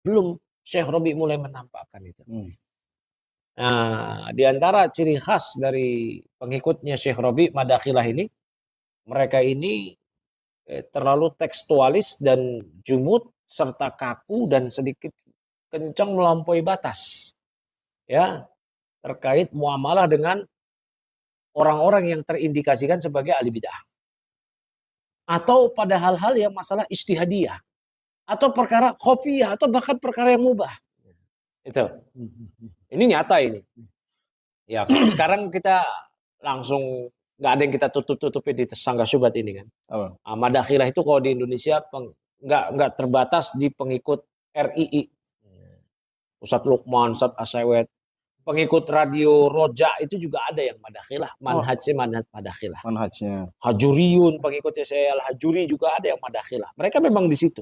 Belum Syekh Robi mulai menampakkan itu. Hmm. Nah, di antara ciri khas dari pengikutnya Syekh Robi Madakhilah ini, mereka ini terlalu tekstualis dan jumud serta kaku dan sedikit kencang melampaui batas. Ya, terkait muamalah dengan orang-orang yang terindikasikan sebagai ahli bidah. Atau pada hal-hal yang masalah ijtihadiyah. Atau perkara khofiyah atau bahkan perkara yang mubah. Itu. Ini nyata ini. Ya, sekarang kita langsung nggak ada yang kita tutup-tutupin di tersangka syubhat ini kan. Madakhilah itu kalau di Indonesia nggak terbatas di pengikut RII. Ustadz Lukman, Ustadz Asewet. Pengikut radio Roja itu juga ada yang madakhilah. Manhajnya manhaj madakhilah. Manhajnya. Hajuriyun, pengikutnya saya Al-Hajuri juga ada yang madakhilah. Mereka memang di situ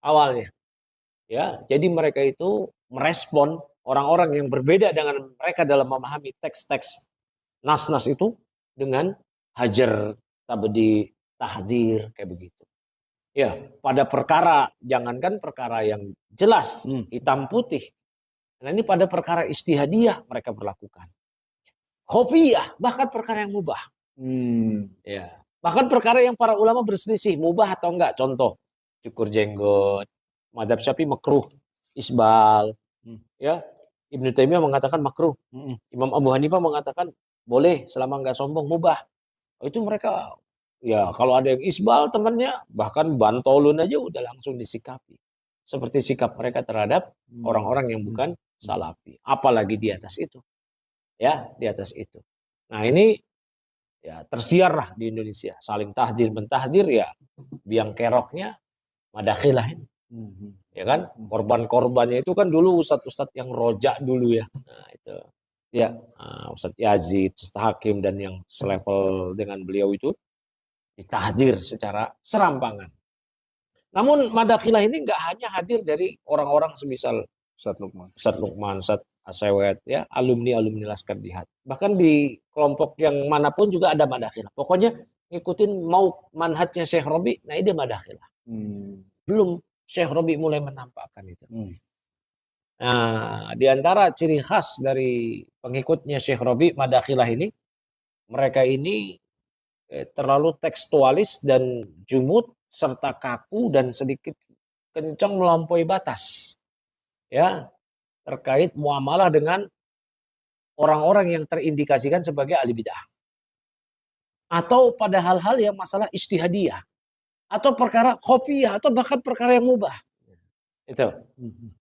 awalnya. Ya, jadi mereka itu merespon orang-orang yang berbeda dengan mereka dalam memahami teks-teks nas-nas itu dengan hajar, tabdi, tahdzir kayak begitu. Ya, pada perkara jangankan perkara yang jelas hitam putih. Nah, ini pada perkara istihadiyah mereka berlakukan. Khofiyah, bahkan perkara yang mubah. Ya, bahkan perkara yang para ulama berselisih mubah atau enggak. Contoh, cukur jenggot, mazhab Syafi'i makruh, isbal. Ya, Ibnu Taimiyah mengatakan makruh. Imam Abu Hanifah mengatakan boleh selama enggak sombong, mubah. Itu mereka ya kalau ada yang isbal temannya bahkan bantolun aja udah langsung disikapi. Seperti sikap mereka terhadap orang-orang yang bukan salafi. Apalagi di atas itu. Ya, di atas itu. Nah, ini ya tersiar lah di Indonesia. Saling tahdir mentahdir ya biang keroknya madakhilah ini. Ya kan? Korban-korbannya itu kan dulu ustadz-ustadz yang rojak dulu ya. Nah, itu. Ya, Ustadz Yazid, Ustadz Hakim dan yang selevel dengan beliau itu ditahdir secara serampangan. Namun madakhilah ini nggak hanya hadir dari orang-orang semisal Ustadz Lukman, Ustadz Asewet, ya alumni Laskar Jihad. Bahkan di kelompok yang manapun juga ada madakhilah. Pokoknya ngikutin mau manhajnya Syekh Robi, nah ini madakhilah. Belum Syekh Robi mulai menampakkan itu. Nah, di antara ciri khas dari pengikutnya Syekh Robi Madakhilah ini, mereka ini terlalu tekstualis dan jumud serta kaku dan sedikit kencang melampaui batas. Ya, terkait muamalah dengan orang-orang yang terindikasikan sebagai ahli bidah. Atau pada hal-hal yang masalah ijtihadiyah. Atau perkara khofiyah atau bahkan perkara yang mubah. Itu.